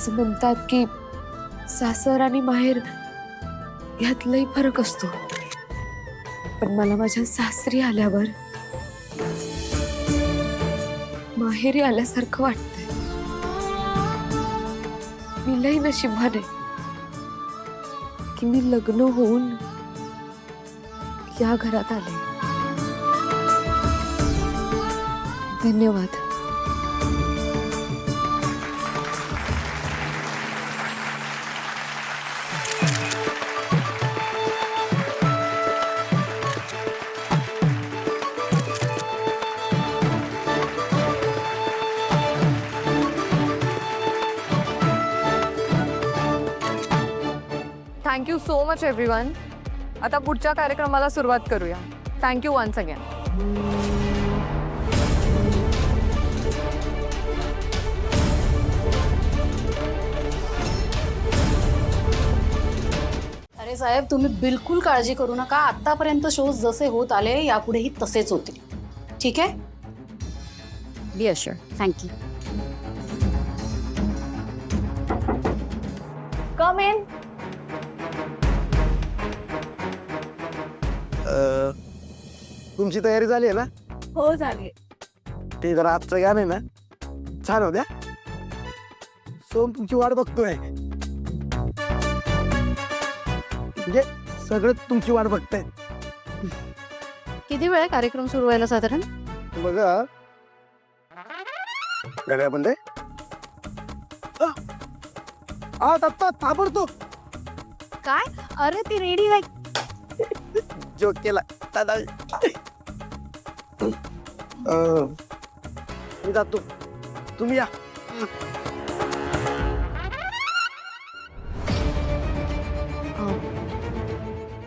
असं म्हणतात की सासर आणि माहेर यातलाही फरक असतो, पण मला माझ्या सासरी आल्यावर माहेरी आल्यासारखं वाटतंय. मी लई नशिबाने की मी लग्न होऊन या घरात आले. धन्यवाद. Thank you so much everyone. आता पुढच्या कार्यक्रमाला सुरुवात करूया. Thank you once again. अरे साहेब, तुम्ही बिलकुल काळजी करू नका. आतापर्यंत शोज जसे होत आले यापुढेही तसेच होतील. ठीक आहे? बी अश्योर. थँक्यू. Come in. तुमची तयारी झाली आहे ना? हो झाली. ते जरा आजचं गाणं आहे ना, छान होत्या. सोम तुमची वाट बघतोय, म्हणजे सगळं तुमची वाट बघताय. किती वेळ आहे कार्यक्रम सुरू व्हायला साधारण? बघा गड्या म्हणते आता ताबडतो काय? अरे ती रेडी लाईक. जोक केला दादा. मी जातो, तुम्ही या.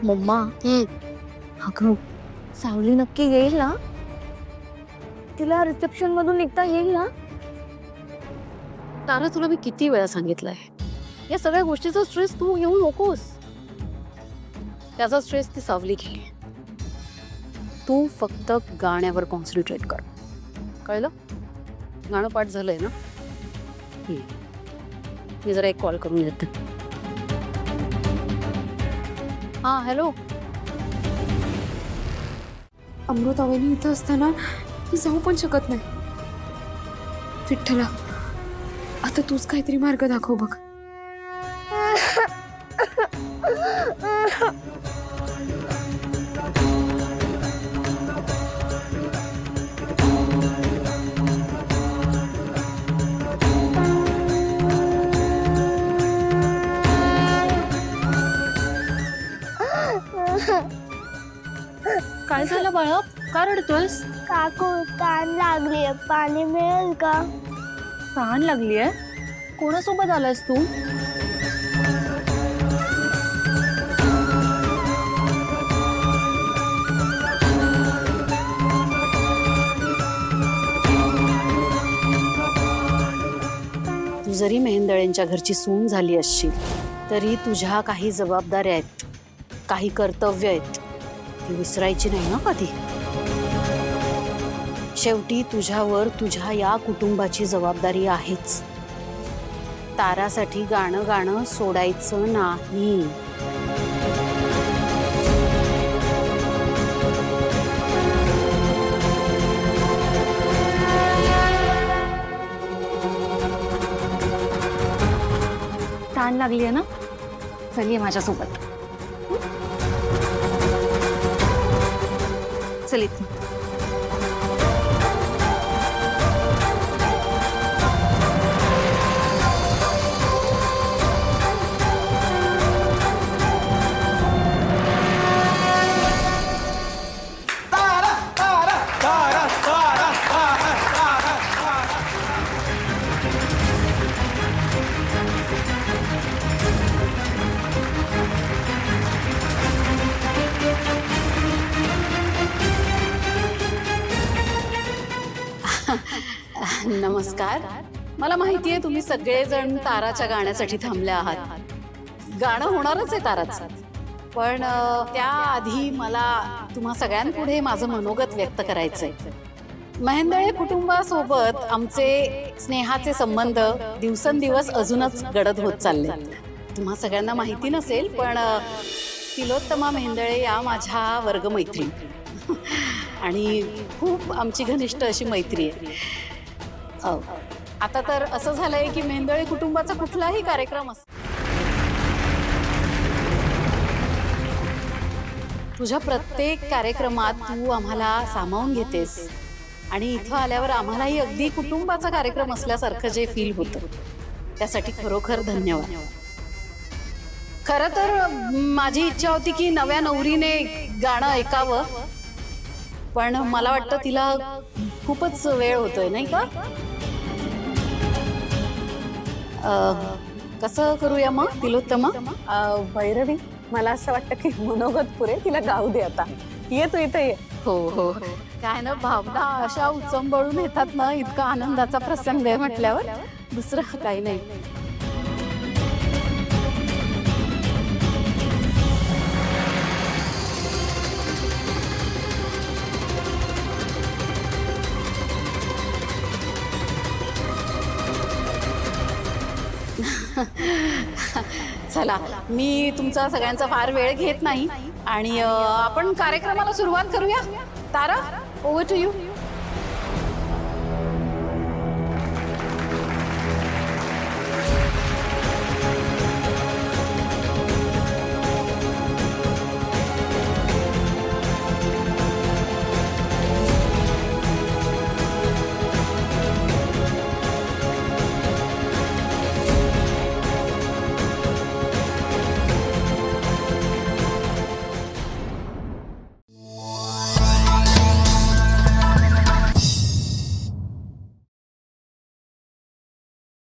मम्मा, अगं सावली नक्की येईल ना? तिला रिसेप्शन मधून निघता येईल ना? तारा, तुला मी किती वेळा सांगितलंय, या सगळ्या गोष्टीचा स्ट्रेस तू घेऊ नकोस. त्याचा स्ट्रेस ती सावली घे. तू फक्त गाण्यावर कॉन्सन्ट्रेट कर. कळलं? गाणं पाठ झालंय ना? मी जरा एक कॉल करून येते. हां, हॅलो. अमृतावणी इथं असताना मी जाऊ पण शकत नाही. विठ्ठला, आता तूच काहीतरी मार्ग दाखव बघ. काय झालं बाळा? का रडतोयस? काकू, ताण लागलीये, पाणी मिळेल का? तहान लागलीये? कोणासोबत आलायस तू? तू जरी मेहेंदळेंच्या घरची सून झाली असशील तरी तुझ्या काही जबाबदाऱ्या आहेत, काही कर्तव्य आहेत, ती विसरायची नाही ना कधी. शेवटी तुझ्यावर तुझ्या या कुटुंबाची जबाबदारी आहेच. तारासाठी गाणं गाणं सोडायचं नाही. ताण लागलीये ना? चल ये माझ्यासोबत. चल इथे. नमस्कार. मला माहिती आहे तुम्ही सगळेजण ताराच्या गाण्यासाठी थांबले आहात. गाणं होणारच आहे ताराचं, पण त्याआधी मला तुम्हा सगळ्यांपुढे माझं मनोगत व्यक्त करायचंय. महेंदळे कुटुंबासोबत आमचे स्नेहाचे संबंध दिवसेंदिवस अजूनच गडद होत चालले. तुम्हा सगळ्यांना माहिती नसेल पण तिलोत्तमा मेहेंदळे या माझ्या वर्गमैत्रिणी आणि खूप आमची घनिष्ठ अशी मैत्री आहे. आता तर असं झालंय की मेहेंदळे कुटुंबाचा कुठलाही कार्यक्रम असतो तुझ्या प्रत्येक कार्यक्रमात तू आम्हाला सामावून घेतेस आणि इथं आल्यावर आम्हालाही अगदी कुटुंबाचा कार्यक्रम असल्यासारखं जे फील होतं त्यासाठी खरोखर धन्यवाद. खरं तर माझी इच्छा होती की नव्या नवरीने गाणं ऐकावं पण मला वाटतं तिला खूपच वेळ होतोय नाही का. कसं करूया मग तिलोत्तमा. भैरवी मला असं वाटतं की मनोगत पुरे तिला गाऊ दे आता. ये तू इथे ये. हो हो काय ना भावना अशा उचंबळून येतात ना इतका आनंदाचा प्रसंग आहे म्हटल्यावर दुसरं काही नाही. चला मी तुमचा सगळ्यांचा फार वेळ घेत नाही आणि आपण कार्यक्रमाला सुरुवात करूया. तारा ओव्हर टू यू.